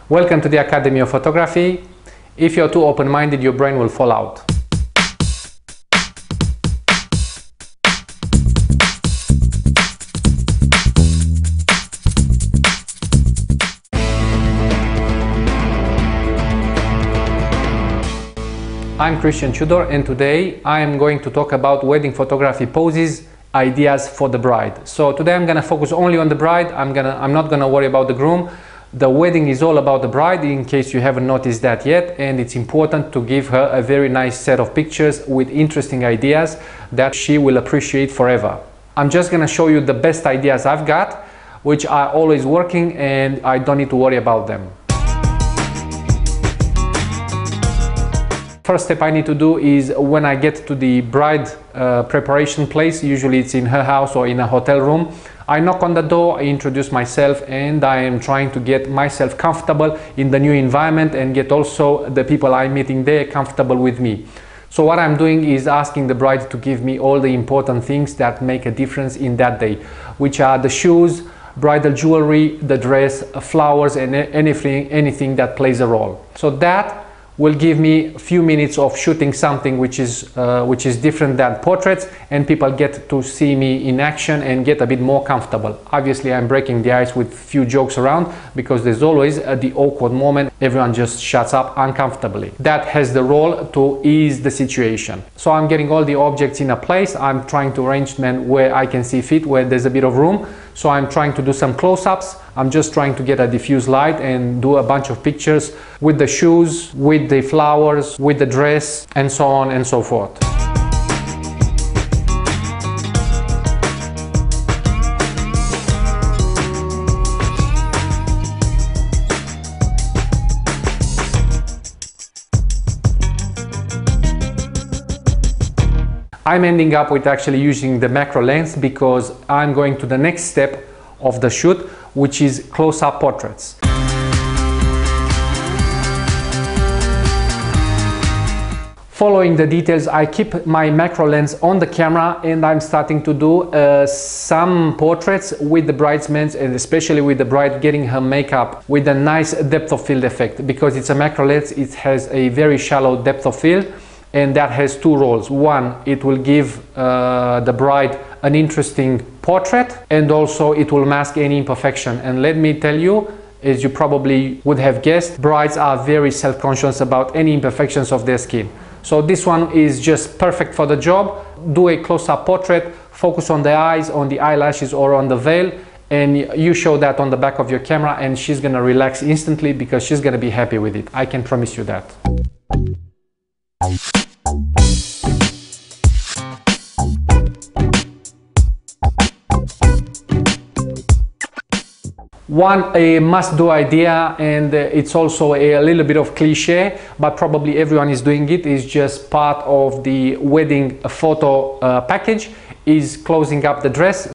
Welcome to the Academy of Photography. If you're too open-minded, your brain will fall out. I'm Christian Tudor, and today I am going to talk about wedding photography poses, ideas for the bride. So today I'm going to focus only on the bride. I'm not going to worry about the groom. The wedding is all about the bride, in case you haven't noticed that yet, and it's important to give her a very nice set of pictures with interesting ideas that she will appreciate forever. I'm just going to show you the best ideas I've got, which are always working, and I don't need to worry about them. First step I need to do is, when I get to the bride preparation place, usually it's in her house or in a hotel room, I knock on the door, I introduce myself, and I am trying to get myself comfortable in the new environment and get also the people I'm meeting there comfortable with me. So what I'm doing is asking the bride to give me all the important things that make a difference in that day, which are the shoes, bridal jewelry, the dress, flowers, and anything that plays a role. So that will give me a few minutes of shooting something which is different than portraits, and people get to see me in action and get a bit more comfortable. Obviously, I'm breaking the ice with few jokes around, because there's always the awkward moment. Everyone just shuts up uncomfortably. That has the role to ease the situation. So I'm getting all the objects in a place. I'm trying to arrange them where I can see fit, where there's a bit of room. So I'm trying to do some close-ups. I'm just trying to get a diffuse light and do a bunch of pictures with the shoes, with the flowers, with the dress, and so on and so forth. I'm ending up with actually using the macro lens, because I'm going to the next step of the shoot, which is close-up portraits. Following the details, I keep my macro lens on the camera, and I'm starting to do some portraits with the bridesmaids, and especially with the bride getting her makeup with a nice depth of field effect. Because it's a macro lens, it has a very shallow depth of field, and that has two roles. One, it will give the bride an interesting portrait, and also it will mask any imperfection. And let me tell you, as you probably would have guessed, brides are very self-conscious about any imperfections of their skin. So this one is just perfect for the job. Do a close-up portrait, focus on the eyes, on the eyelashes, or on the veil, and you show that on the back of your camera, and she's gonna relax instantly, because she's gonna be happy with it. I can promise you that. A must-do idea, and it's also a little bit of cliche, but probably everyone is doing it, is just part of the wedding photo package, is closing up the dress.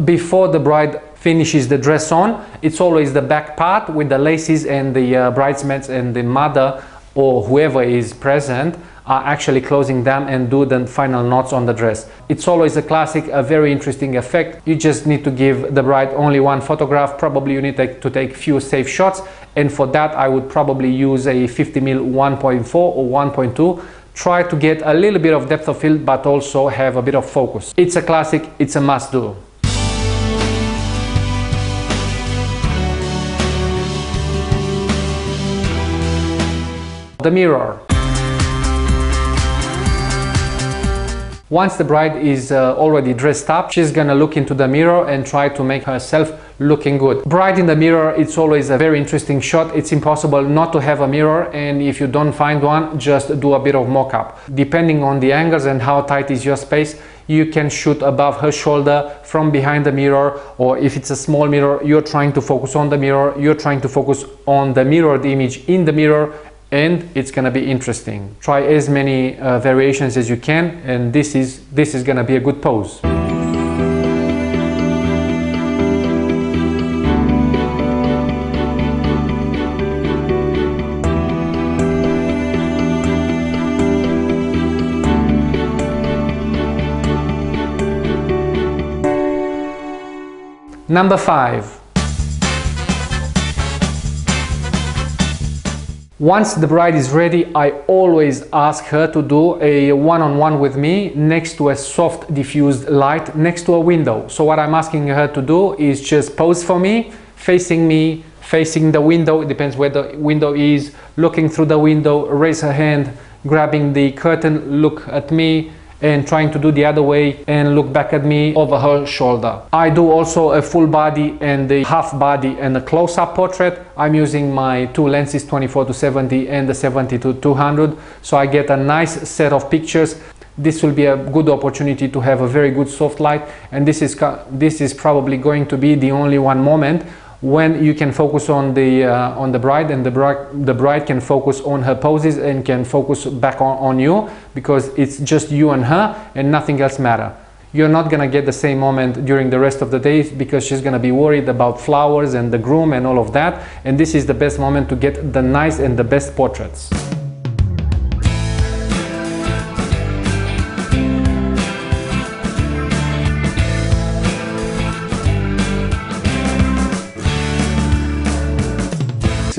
Before the bride finishes the dress on, it's always the back part with the laces, and the bridesmaids and the mother or whoever is present are actually closing them and do the final knots on the dress. It's always a classic, a very interesting effect. You just need to give the bride only one photograph. Probably you need to take few safe shots, and for that I would probably use a 50mm 1.4 or 1.2. Try to get a little bit of depth of field, but also have a bit of focus. It's a classic, it's a must-do. The mirror. Once the bride is already dressed up, she's gonna look into the mirror and try to make herself looking good. Bride in the mirror, it's always a very interesting shot. It's impossible not to have a mirror, and if you don't find one, just do a bit of mock-up. Depending on the angles and how tight is your space, you can shoot above her shoulder, from behind the mirror, or if it's a small mirror, you're trying to focus on the mirror, you're trying to focus on the mirrored image in the mirror, and it's gonna be interesting. Try as many variations as you can, and this is gonna be a good pose. Number 5. Once the bride is ready, I always ask her to do a one-on-one with me next to a soft diffused light next to a window. So what I'm asking her to do is just pose for me, facing the window. It depends where the window is, looking through the window, raise her hand, grabbing the curtain, look at me, and trying to do the other way and look back at me over her shoulder. I do also a full body and a half body and a close-up portrait. I'm using my two lenses, 24-70 and the 70-200, so I get a nice set of pictures. This will be a good opportunity to have a very good soft light, and this is probably going to be the only one moment when you can focus on the bride, and the bride can focus on her poses and can focus back on you, because it's just you and her and nothing else matter. You're not gonna get the same moment during the rest of the day, because she's gonna be worried about flowers and the groom and all of that, and this is the best moment to get the nice and the best portraits.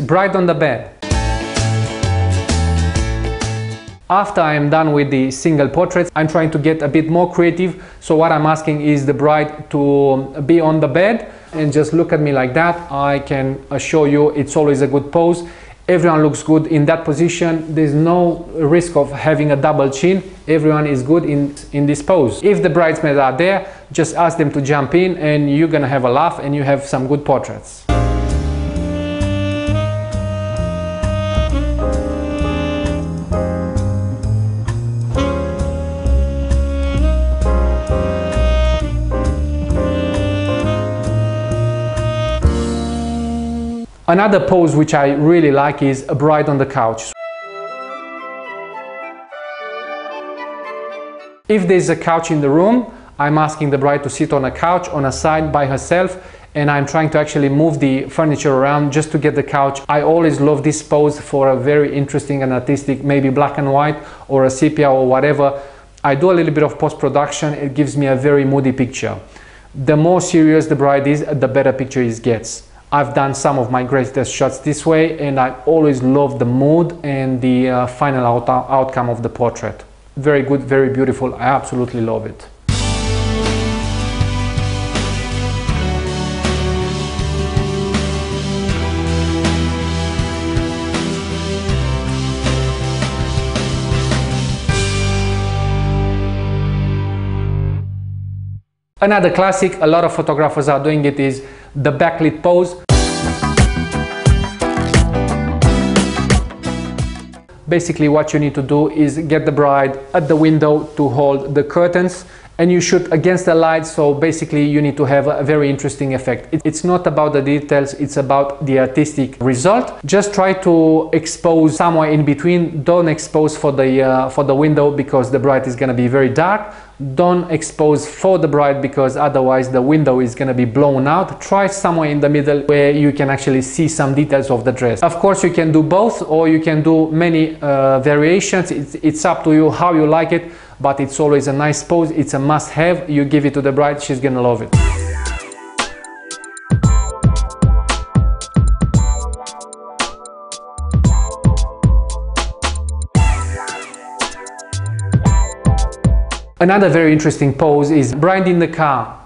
Bride on the bed. After I am done with the single portraits, I'm trying to get a bit more creative. So what I'm asking is the bride to be on the bed and just look at me like that. I can assure you it's always a good pose. Everyone looks good in that position. There's no risk of having a double chin. Everyone is good in this pose. If the bridesmaids are there, just ask them to jump in and you're gonna have a laugh and you have some good portraits. Another pose which I really like is a bride on the couch. If there's a couch in the room, I'm asking the bride to sit on a couch on a side by herself, and I'm trying to actually move the furniture around just to get the couch. I always love this pose for a very interesting and artistic, maybe black and white or a sepia or whatever. I do a little bit of post-production. It gives me a very moody picture. The more serious the bride is, the better picture it gets. I've done some of my greatest shots this way, and I always love the mood and the final outcome of the portrait. Very good, very beautiful. I absolutely love it. Another classic, a lot of photographers are doing it, is the backlit pose. Basically what you need to do is get the bride at the window to hold the curtains, and you shoot against the light, so basically you need to have a very interesting effect. It's not about the details, it's about the artistic result. Just try to expose somewhere in between. Don't expose for the window, because the bride is going to be very dark. Don't expose for the bride, because otherwise the window is going to be blown out. Try somewhere in the middle where you can actually see some details of the dress. Of course you can do both, or you can do many variations. It's up to you how you like it, but it's always a nice pose. It's a must-have. You give it to the bride, she's gonna love it. Another very interesting pose is bride in the car.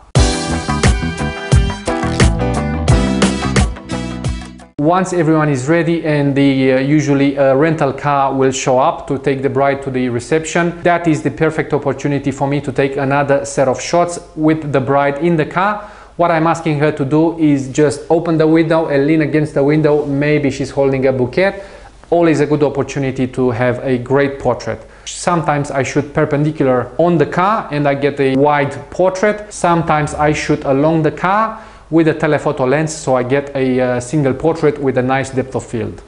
Once everyone is ready, and usually a rental car will show up to take the bride to the reception, that is the perfect opportunity for me to take another set of shots with the bride in the car. What I'm asking her to do is just open the window and lean against the window. Maybe she's holding a bouquet. Always a good opportunity to have a great portrait. Sometimes I shoot perpendicular on the car and I get a wide portrait. Sometimes I shoot along the car with a telephoto lens, so I get a single portrait with a nice depth of field.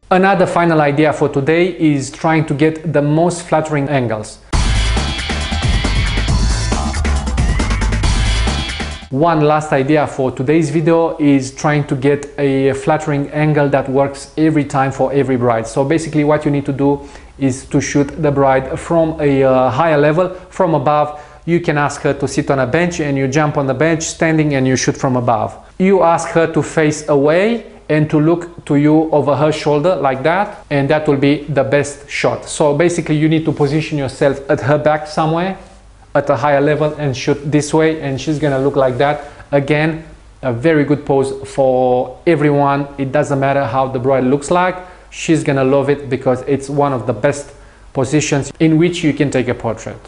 Another final idea for today is trying to get the most flattering angles. One last idea for today's video is trying to get a flattering angle that works every time for every bride. So basically what you need to do is to shoot the bride from a higher level, from above. You can ask her to sit on a bench and you jump on the bench standing and you shoot from above. You ask her to face away and to look to you over her shoulder like that, and that will be the best shot. So basically you need to position yourself at her back somewhere at a higher level and shoot this way, and she's gonna look like that. Again, a very good pose for everyone. It doesn't matter how the bride looks like, she's gonna love it because it's one of the best positions in which you can take a portrait.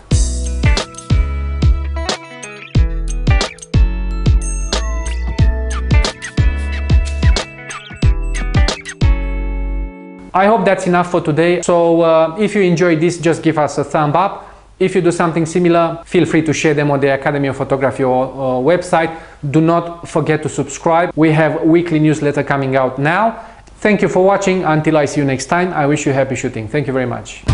I hope that's enough for today. So if you enjoyed this, just give us a thumb up. If you do something similar, feel free to share them on the Academy of Photography website. Do not forget to subscribe. We have a weekly newsletter coming out now. Thank you for watching. Until I see you next time, I wish you happy shooting. Thank you very much.